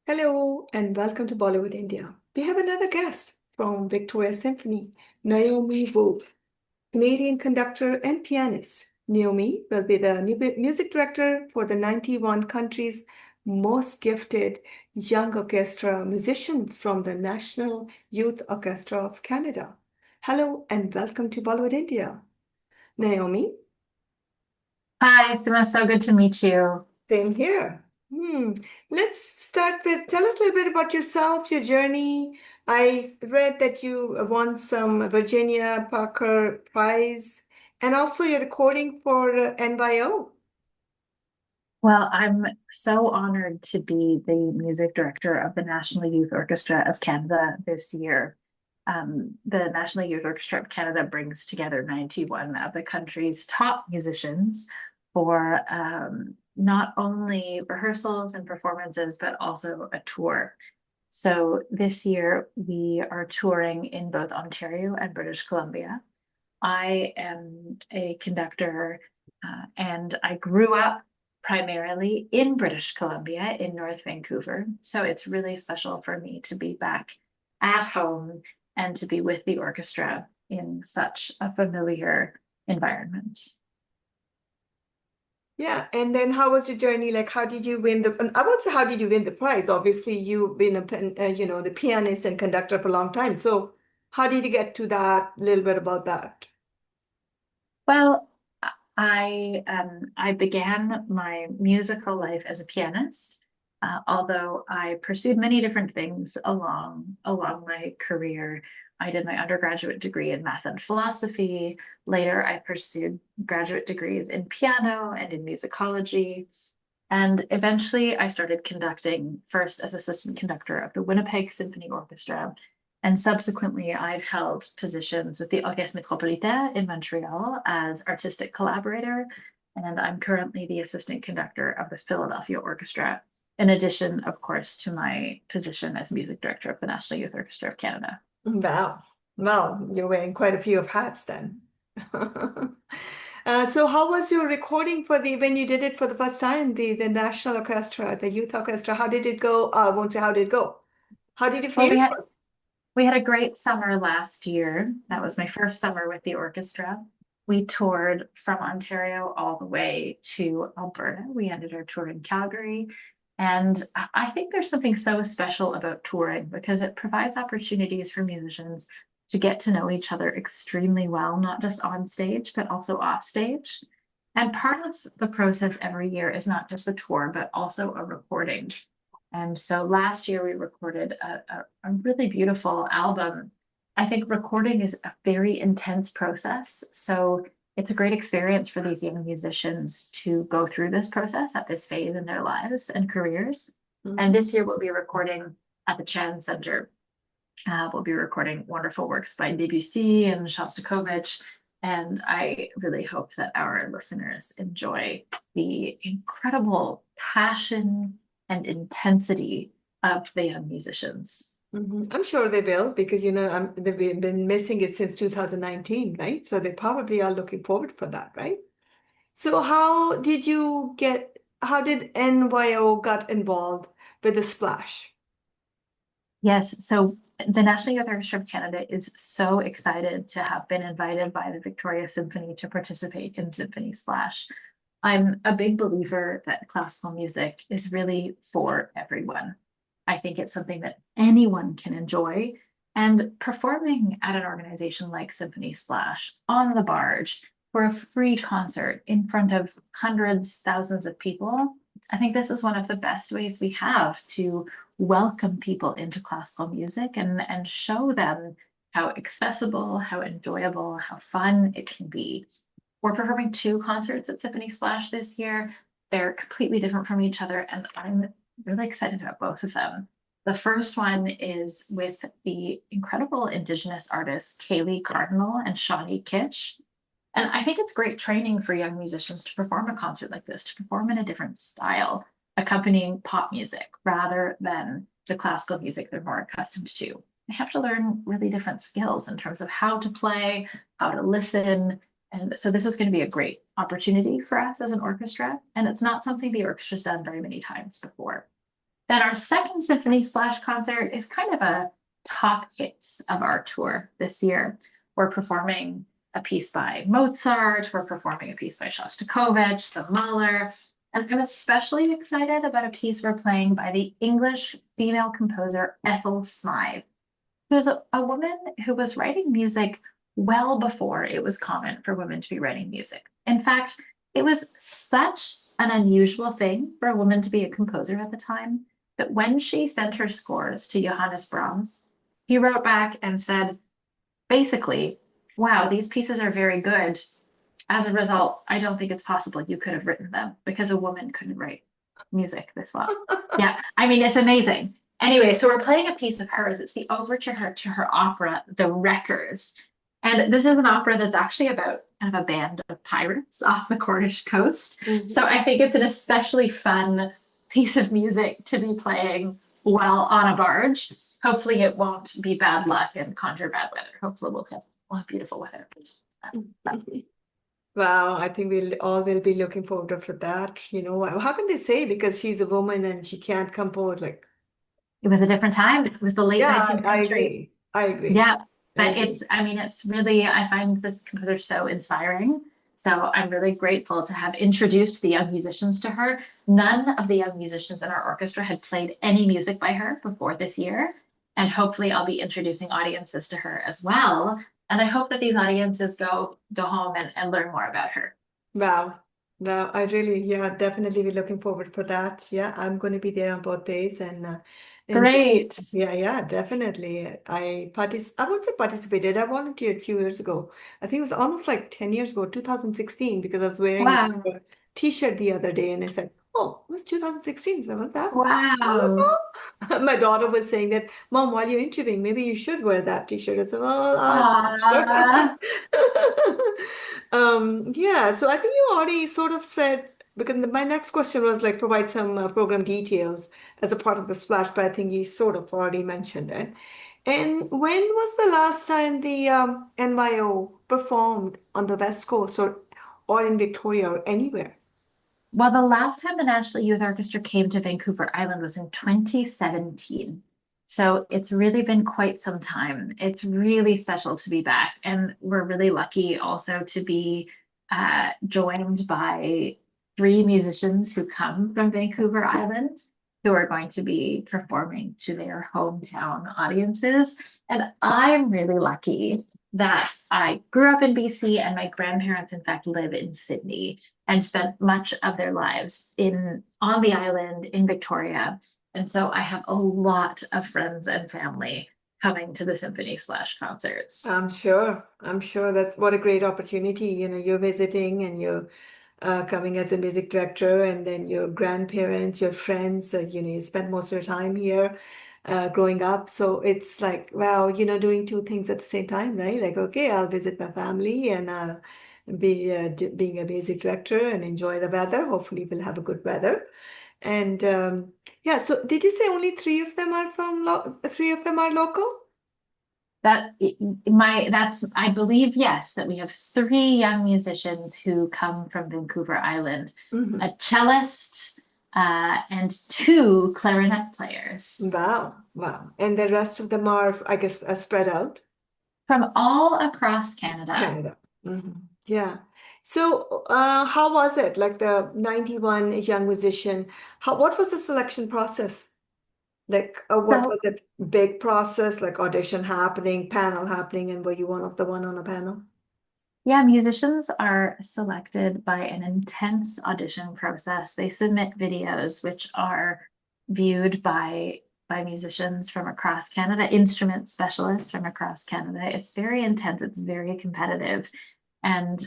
Hello and welcome to Bollywood India. We have another guest from Victoria Symphony, Naomi Woo, Canadian conductor and pianist. Naomi will be the new music director for the 91 countries' most gifted young orchestra musicians from the National Youth Orchestra of Canada. Hello and welcome to Bollywood India. Naomi, Hi, Sima. So good to meet you. same here. Let's start with tell us a little bit about yourself, your journey. I read that you won some Virginia Parker Prize and also your recording for NYO. Well, I'm so honored to be the music director of the National Youth Orchestra of Canada this year. The National Youth Orchestra of Canada brings together 91 of the country's top musicians for not only rehearsals and performances, but also a tour. So this year we are touring in both Ontario and British Columbia. I am a conductor, and I grew up primarily in British Columbia in North Vancouver. So it's really special for me to be back at home and to be with the orchestra in such a familiar environment. Yeah, and then how was your journey? Like, how did you win the? I won't say how did you win the prize. Obviously, you've been the pianist and conductor for a long time. So, how did you get to that? A little bit about that. Well, I began my musical life as a pianist, although I pursued many different things along my career. I did my undergraduate degree in math and philosophy. Later, I pursued graduate degrees in piano and in musicology. And eventually, I started conducting first as assistant conductor of the Winnipeg Symphony Orchestra. And subsequently, I've held positions with the Orchestre Métropolitain in Montreal as artistic collaborator. And I'm currently the assistant conductor of the Philadelphia Orchestra, in addition, of course, to my position as music director of the National Youth Orchestra of Canada. Wow. Well, you're wearing quite a few of hats then. So how was your recording for the when you did it for the first time, the National Orchestra, the Youth Orchestra? How did it go? I won't say how did it go. How did you Well, feel? we had a great summer last year. That was my first summer with the orchestra. We toured from Ontario all the way to Alberta. We ended our tour in Calgary. And I think there's something so special about touring because it provides opportunities for musicians to get to know each other extremely well, not just on stage, but also off stage. And part of the process every year is not just the tour, but also a recording. And so last year we recorded a really beautiful album. I think recording is a very intense process. So it's a great experience for these young musicians to go through this process at this phase in their lives and careers. And Mhm. this year we'll be recording at the Chan Center. We'll be recording wonderful works by Debussy and Shostakovich. And I really hope that our listeners enjoy the incredible passion and intensity of the young musicians. I'm sure they will because they've been missing it since 2019, right? So they probably are looking forward for that, right? So how did NYO got involved with the splash? Yes, so the National Youth Orchestra of Canada is so excited to have been invited by the Victoria Symphony to participate in Symphony Splash. I'm a big believer that classical music is really for everyone. I think it's something that anyone can enjoy. And performing at an organization like Symphony Splash on the barge for a free concert in front of hundreds, thousands of people, I think this is one of the best ways we have to welcome people into classical music and show them how accessible, how enjoyable, how fun it can be. We're performing two concerts at Symphony Splash this year. They're completely different from each other, and I'm really excited about both of them. The first one is with the incredible Indigenous artists Kaylee Cardinal and Shawnee Kitsch. And I think it's great training for young musicians to perform a concert like this, to perform in a different style, accompanying pop music rather than the classical music they're more accustomed to. They have to learn really different skills in terms of how to play, how to listen. And so this is going to be a great opportunity for us as an orchestra. And it's not something the orchestra's done very many times before. Then our second Symphony Splash concert is kind of a top hits of our tour this year. We're performing a piece by Mozart, we're performing a piece by Shostakovich, some Mahler, and I'm especially excited about a piece we're playing by the English female composer Ethel Smythe, who is a woman who was writing music well before it was common for women to be writing music. In fact, it was such an unusual thing for a woman to be a composer at the time that when she sent her scores to Johannes Brahms, he wrote back and said, basically, wow, these pieces are very good. As a result, I don't think it's possible you could have written them because a woman couldn't write music this well. Yeah, I mean, it's amazing. Anyway, so we're playing a piece of hers. It's the overture to her opera, The Wreckers. And this is an opera that's actually about kind of a band of pirates off the Cornish coast. Mhm. So I think it's an especially fun piece of music to be playing while on a barge. Hopefully it won't be bad luck and conjure bad weather. Hopefully we'll have beautiful weather. Wow, I think we'll all will be looking forward for that. How can they say because she's a woman and she can't compose like It was a different time. It was the late yeah, 19th I century. agree. I agree. Yeah, I but agree. I mean, it's really, I find this composer so inspiring. So I'm really grateful to have introduced the young musicians to her. None of the young musicians in our orchestra had played any music by her before this year. And hopefully I'll be introducing audiences to her as well. And I hope that these audiences go home and learn more about her. Wow. Wow. I really, yeah, definitely be looking forward for that. Yeah, I'm going to be there on both days and enjoy. Great. Yeah, definitely. I won't say participated. I volunteered a few years ago. I think it was almost like 10 years ago, 2016, because I was wearing Wow. a t-shirt the other day and I said, oh, it was 2016. So that was long Wow. ago. My daughter was saying that, Mom, while you're interviewing, maybe you should wear that t-shirt. I said, well, I'm not Aww. sure. Yeah, so I think you already sort of said, because my next question was like provide some program details as a part of the splash, but I think you sort of already mentioned it. And when was the last time the NYO performed on the West Coast or in Victoria or anywhere? Well, the last time the National Youth Orchestra came to Vancouver Island was in 2017. So it's really been quite some time. It's really special to be back. And we're really lucky also to be joined by three musicians who come from Vancouver Island who are going to be performing to their hometown audiences. And I'm really lucky that I grew up in BC and my grandparents, in fact, live in Sydney and spent much of their lives on the island in Victoria. And so I have a lot of friends and family coming to the symphony/slash concerts. I'm sure that's what a great opportunity. You're visiting and you're coming as a music director, and then your grandparents, your friends, you spend most of your time here growing up. So it's like, wow, doing two things at the same time, right? Like, okay, I'll visit my family and I'll be being a music director and enjoy the weather. Hopefully, we'll have a good weather. And yeah, so did you say only three of them are local? I believe, yes, that we have three young musicians who come from Vancouver Island, Hmm. a cellist, and two clarinet players Wow, wow. And the rest of them are, I guess, spread out. from all across Canada. Canada. Yeah. So, how was it? Like the 91 young musician, what was the selection process? Like, what So was it? Big process, like audition happening, panel happening, and were you one of the one on a panel? yeah, musicians are selected by an intense audition process. They submit videos which are viewed by musicians from across Canada, instrument specialists from across Canada. It's very intense, it's very competitive, and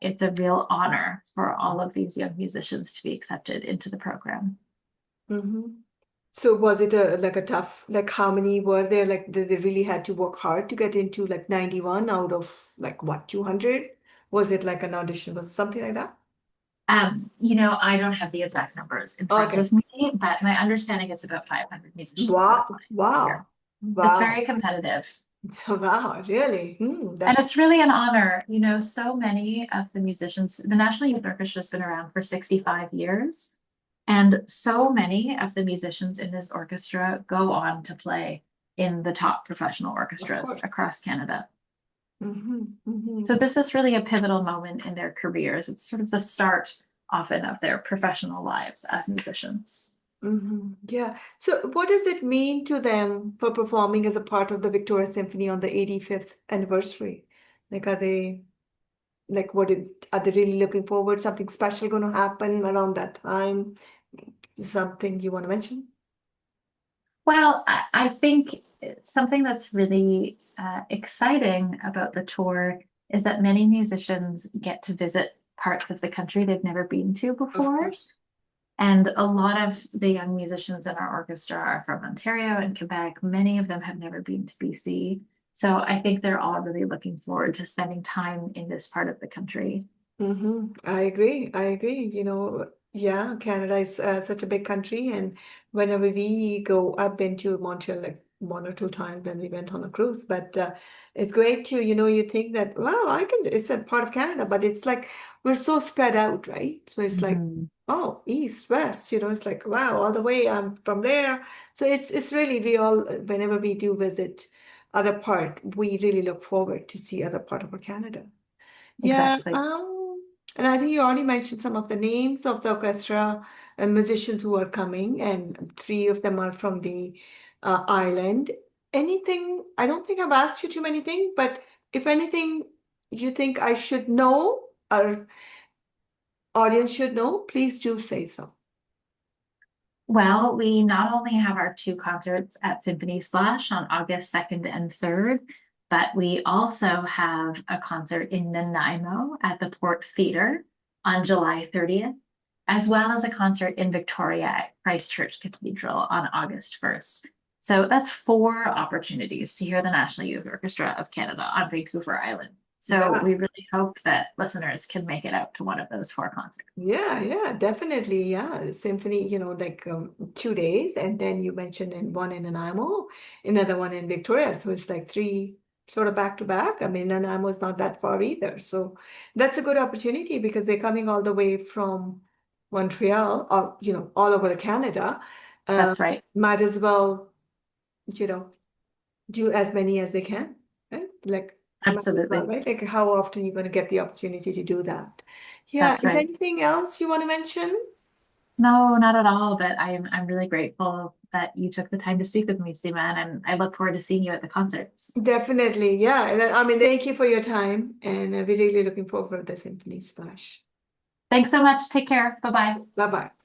it's a real honor for all of these young musicians to be accepted into the program. Hmm. So was it like a tough, like how many were there? Like they really had to work hard to get into like 91 out of like what, 200? Was it like an audition? Was it something like that? I don't have the exact numbers in front Okay. of me, but my understanding it's about 500 musicians that Wow. apply each year. Wow. It's Wow. very competitive. Wow. Really? And That's it's really an honor. So many of the musicians, the National Youth Orchestra has been around for 65 years. And so many of the musicians in this orchestra go on to play in the top professional Of orchestras course. across Canada. Mm-hmm. So this is really a pivotal moment in their careers. It's sort of the start often of their professional lives as musicians. Yeah. So what does it mean to them for performing as a part of the Victoria Symphony on the 85th anniversary? Like, are they like are they really looking forward? Something special going to happen around that time? Something you want to mention? Well, I think something that's really exciting about the tour is that many musicians get to visit parts of the country they've never been to Of before. course. And a lot of the young musicians in our orchestra are from Ontario and Quebec. Many of them have never been to BC. So I think they're all really looking forward to spending time in this part of the country. I agree. I agree. Yeah, Canada is such a big country, and whenever we go, I've been to Montreal like one or two times when we went on a cruise. But it's great too. You think that, wow, it's a part of Canada, but it's like we're so spread out, right? So it's like, Mhm. oh, east, west. It's like, wow, all the way I'm from there. So it's really we all whenever we do visit other part, we really look forward to see other part of our Canada. Yeah, Exactly. and I think you already mentioned some of the names of the orchestra and musicians who are coming, and three of them are from the island. Anything, I don't think I've asked you too many things, but if anything you think I should know or audience should know, please do say so. Well, we not only have our two concerts at Symphony Splash on August 2nd and 3rd, but we also have a concert in Nanaimo at the Port Theatre on July 30th, as well as a concert in Victoria at Christchurch Cathedral on August 1st. So that's four opportunities to hear the National Youth Orchestra of Canada on Vancouver Island. So Yeah. we really hope that listeners can make it out to one of those four concerts. Yeah, definitely. Yeah, symphony, like 2 days, and then you mentioned one in Nanaimo, another one in Victoria. So it's like three sort of back to back. I mean, Nanaimo is not that far either. So that's a good opportunity because they're coming all the way from Montreal or, all over Canada. Uh, That's right. might as well, you know, do as many as they can, right? Like, might as well, Absolutely. right? Like, how often you're going to get the opportunity to do that? Yeah. That's Is there right. anything else you want to mention? No, not at all. But I'm really grateful that you took the time to speak with me, Seema, and I look forward to seeing you at the concerts. Definitely. Yeah. And I mean, thank you for your time. And we're really looking forward to the Symphony Splash. Thanks so much. Take care. Bye bye. Bye bye.